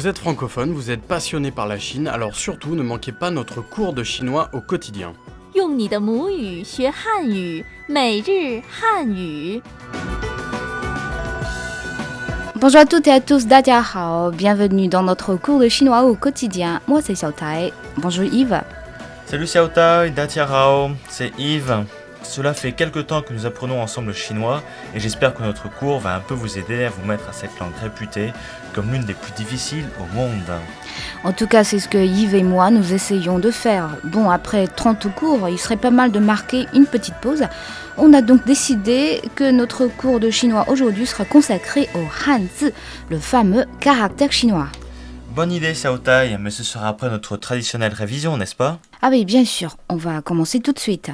Vous êtes francophone, vous êtes passionné par la Chine, alors surtout ne manquez pas notre cours de chinois au quotidien. 用你的母语学汉语，每日汉语。 Bonjour à toutes et à tous, 大家好, bienvenue dans notre cours de chinois au quotidien. Moi c'est Xiaotai. Bonjour Yves. Salut Xiaotai, Datiarao, c'est Yves. Cela fait quelques temps que nous apprenons ensemble le chinois et j'espère que notre cours va un peu vous aider à vous mettre à cette langue réputée comme l'une des plus difficiles au monde. En tout cas, c'est ce que Yves et moi nous essayons de faire. Bon, après 30 cours, il serait pas mal de marquer une petite pause. On a donc décidé que notre cours de chinois aujourd'hui sera consacré au Hanzi, le fameux caractère chinois. Bonne idée Xiaotai, mais ce sera après notre traditionnelle révision, n'est-ce pas? Ah oui, bien sûr, on va commencer tout de suite.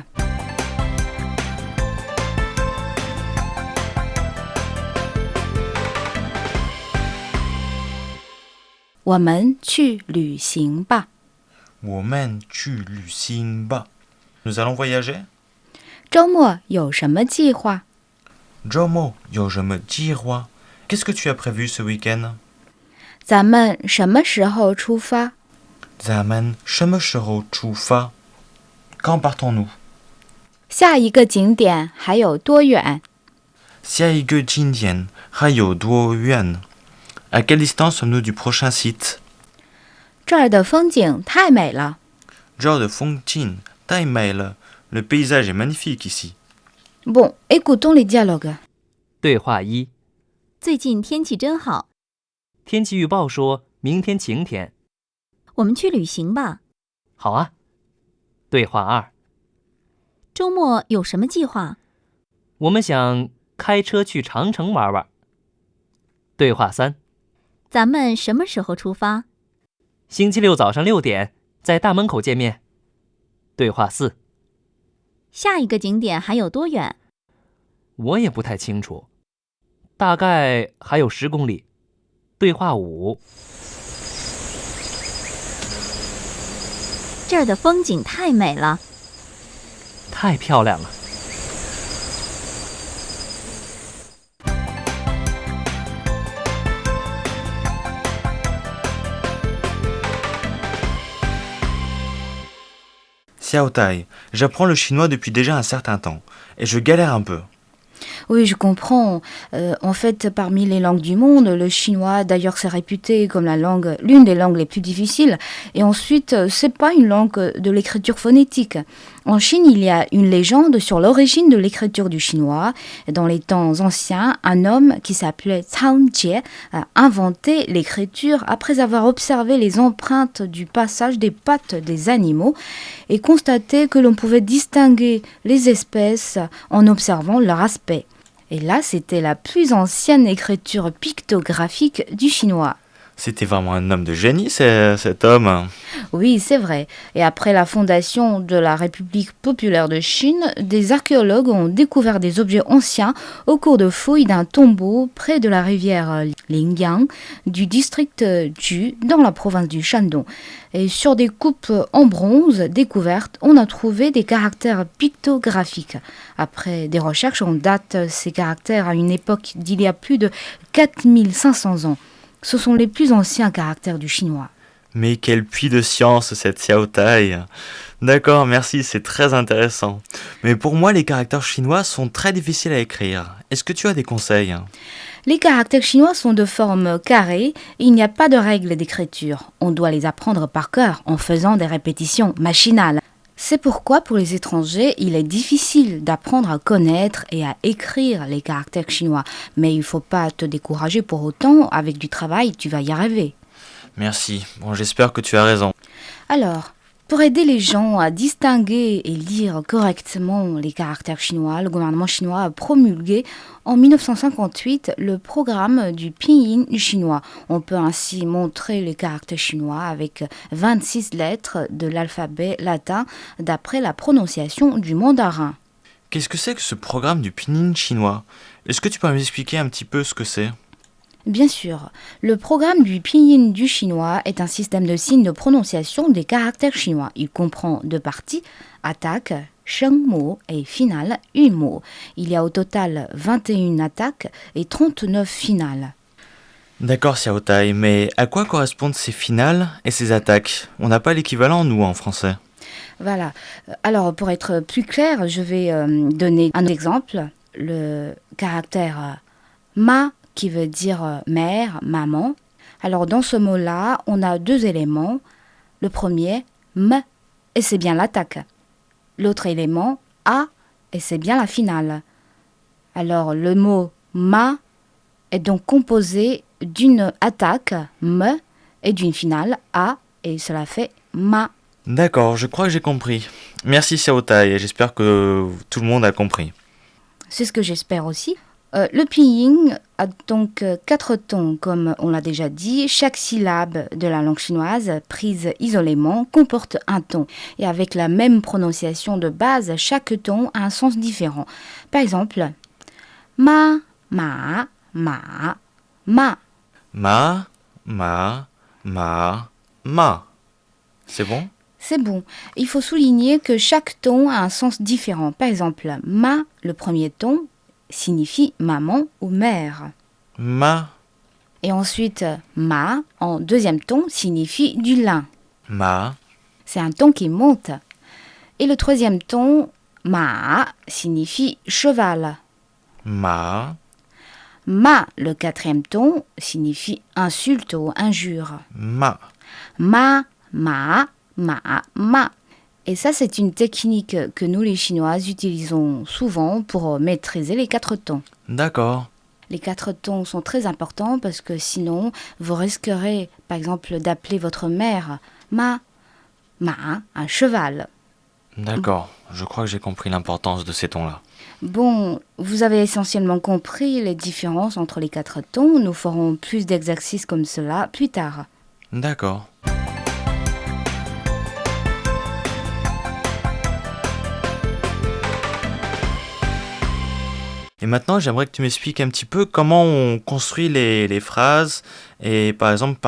我们去旅行吧。我们去旅行吧。Nous allons voyager? 周末有什么计划？周末有什么计划？ Qu'est-ce que tu as prévu ce week-end? 咱们什么时候出发？咱们什么时候出发？ Quand partons-nous? 下一个景点还有多远？下一个景点还有多远？ À quelle distance sommes-nous du prochain site? 这儿的风景太美了。这儿的风景太美了。Le paysage est magnifique ici. Bon, écoutons les dialogues. 对话一：最近天气真好，天气预报说明天晴天。我们去旅行吧。好啊。对话二：周末有什么计划？我们想开车去长城玩玩。对话三：咱们什么时候出发？星期六早上6点，在大门口见面。对话四：下一个景点还有多远？我也不太清楚，大概还有10公里。对话五：这儿的风景太美了。太漂亮了。Xiaotai, j'apprends le chinois depuis déjà un certain temps, et je galère un peu. Oui, je comprends. En fait, parmi les langues du monde, le chinois, d'ailleurs, c'est réputé comme l'une des langues les plus difficiles. Et ensuite, c'est pas une langue de l'écriture phonétique. En Chine, il y a une légende sur l'origine de l'écriture du chinois. Dans les temps anciens, un homme qui s'appelait Cao Jie a inventé l'écriture après avoir observé les empreintes du passage des pattes des animaux et constaté que l'on pouvait distinguer les espèces en observant leur aspect. Et là, c'était la plus ancienne écriture pictographique du chinois. C'était vraiment un homme de génie, cet homme. Oui, c'est vrai. Et après la fondation de la République populaire de Chine, des archéologues ont découvert des objets anciens au cours de fouilles d'un tombeau près de la rivière Lingyang du district Ju dans la province du Shandong. Et sur des coupes en bronze découvertes, on a trouvé des caractères pictographiques. Après des recherches, on date ces caractères à une époque d'il y a plus de 4500 ans. Ce sont les plus anciens caractères du chinois. Mais quel puits de science cette Xiaotai. D'accord, merci, c'est très intéressant. Mais pour moi, les caractères chinois sont très difficiles à écrire. Est-ce que tu as des conseils? Les caractères chinois sont de forme carrée et il n'y a pas de règles d'écriture. On doit les apprendre par cœur en faisant des répétitions machinales. C'est pourquoi pour les étrangers, il est difficile d'apprendre à connaître et à écrire les caractères chinois. Mais il ne faut pas te décourager pour autant, avec du travail, tu vas y arriver. Merci, bon, j'espère que tu as raison. Alors, pour aider les gens à distinguer et lire correctement les caractères chinois, le gouvernement chinois a promulgué en 1958 le programme du pinyin chinois. On peut ainsi montrer les caractères chinois avec 26 lettres de l'alphabet latin d'après la prononciation du mandarin. Qu'est-ce que c'est que ce programme du pinyin chinois? Est-ce que tu peux m'expliquer un petit peu ce que c'est? Bien sûr, le programme du pinyin du chinois est un système de signes de prononciation des caractères chinois. Il comprend deux parties, attaque, shengmo et finale, yunmo. Il y a au total 21 attaques et 39 finales. D'accord Xiaotai, mais à quoi correspondent ces finales et ces attaques? On n'a pas l'équivalent, nous, en français. Voilà. Alors, pour être plus clair, je vais donner un exemple. Le caractère ma, qui veut dire mère, maman. Alors, dans ce mot-là, on a deux éléments. Le premier, m, et c'est bien l'attaque. L'autre élément, a, et c'est bien la finale. Alors, le mot ma est donc composé d'une attaque, m, et d'une finale, a, et cela fait ma. D'accord, je crois que j'ai compris. Merci Xiaotai, et j'espère que tout le monde a compris. C'est ce que j'espère aussi. Le pinyin a donc 4 tons, comme on l'a déjà dit. Chaque syllabe de la langue chinoise, prise isolément, comporte un ton. Et avec la même prononciation de base, chaque ton a un sens différent. Par exemple, ma, ma, ma, ma. Ma. C'est bon? C'est bon. Il faut souligner que chaque ton a un sens différent. Par exemple, ma, le premier ton, signifie maman ou mère. Ma, Et ensuite, ma, en deuxième ton, signifie du lin. ma, C'est un ton qui monte. Et le troisième ton, ma, signifie cheval. ma, Ma, le quatrième ton, signifie insulte ou injure. ma. Ma. Et ça, c'est une technique que nous, les Chinois, utilisons souvent pour maîtriser les 4 tons. D'accord. Les 4 tons sont très importants parce que sinon, vous risquerez, par exemple, d'appeler votre mère ma, un cheval. D'accord. Je crois que j'ai compris l'importance de ces tons-là. Bon, vous avez essentiellement compris les différences entre les 4 tons. Nous ferons plus d'exercices comme cela plus tard. D'accord. Et maintenant, j'aimerais que tu m'expliques un petit peu comment on construit les phrases. Et par exemple,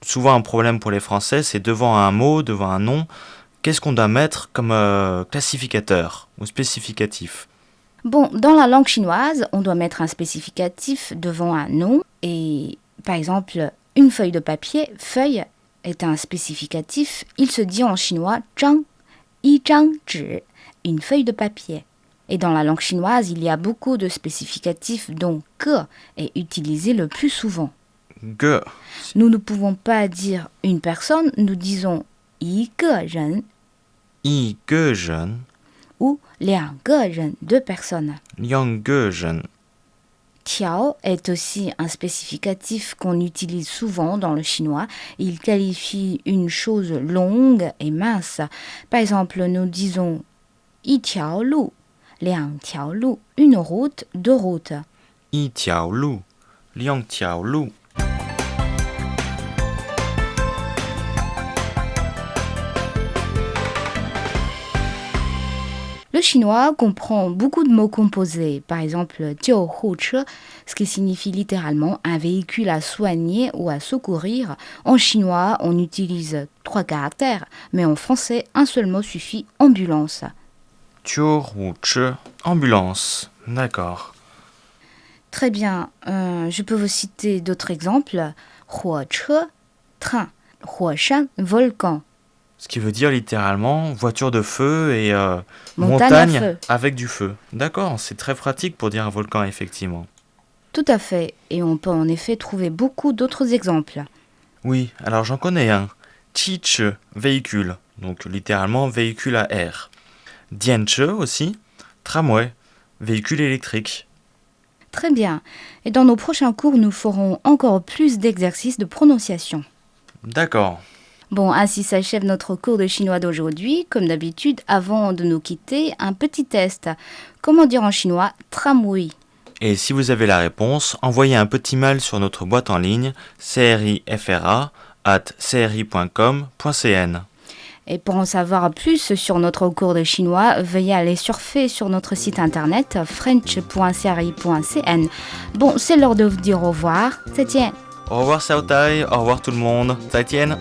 souvent un problème pour les Français, c'est devant un mot, devant un nom, qu'est-ce qu'on doit mettre comme classificateur ou spécificatif? Bon, dans la langue chinoise, on doit mettre un spécificatif devant un nom. Et par exemple, une feuille de papier, feuille, est un spécificatif. Il se dit en chinois zhang, yi zhang zhi, une feuille de papier. Et dans la langue chinoise, il y a beaucoup de spécificatifs dont que est utilisé le plus souvent. Ge. Nous ne pouvons pas dire une personne, nous disons yi ge ren Yi ge zhen, ou liang ge ren, 2 personnes. liang ge zhen. Tiao est aussi un spécificatif qu'on utilise souvent dans le chinois. Il qualifie une chose longue et mince. Par exemple, nous disons yi tiao lu, liang tiao lu, une route, 2 routes. Yi tiao lu, liang tiao lu. Le chinois comprend beaucoup de mots composés, par exemple jiu hu che, ce qui signifie littéralement un véhicule à soigner ou à secourir. En chinois, on utilise 3 caractères, mais en français, un seul mot suffit, ambulance. Jiu hu che, ambulance. D'accord. Très bien, je peux vous citer d'autres exemples. Huo che, train. Huoshan, volcan. Ce qui veut dire littéralement voiture de feu et Montagne à feu. avec du feu. D'accord, c'est très pratique pour dire un volcan, effectivement. Tout à fait, et on peut en effet trouver beaucoup d'autres exemples. Oui, alors j'en connais un. Chi-che, véhicule, donc littéralement véhicule à air. Dian-che aussi, tramway, véhicule électrique. Très bien, et dans nos prochains cours, nous ferons encore plus d'exercices de prononciation. D'accord. Bon, ainsi s'achève notre cours de chinois d'aujourd'hui. Comme d'habitude, avant de nous quitter, un petit test. Comment dire en chinois tramway? Et si vous avez la réponse, envoyez un petit mail sur notre boîte en ligne crifra@cri.com.cn. Et pour en savoir plus sur notre cours de chinois, veuillez aller surfer sur notre site internet french.cri.cn. Bon, c'est l'heure de vous dire au revoir. 再见. Au revoir Xiaotai, au revoir tout le monde. 再见.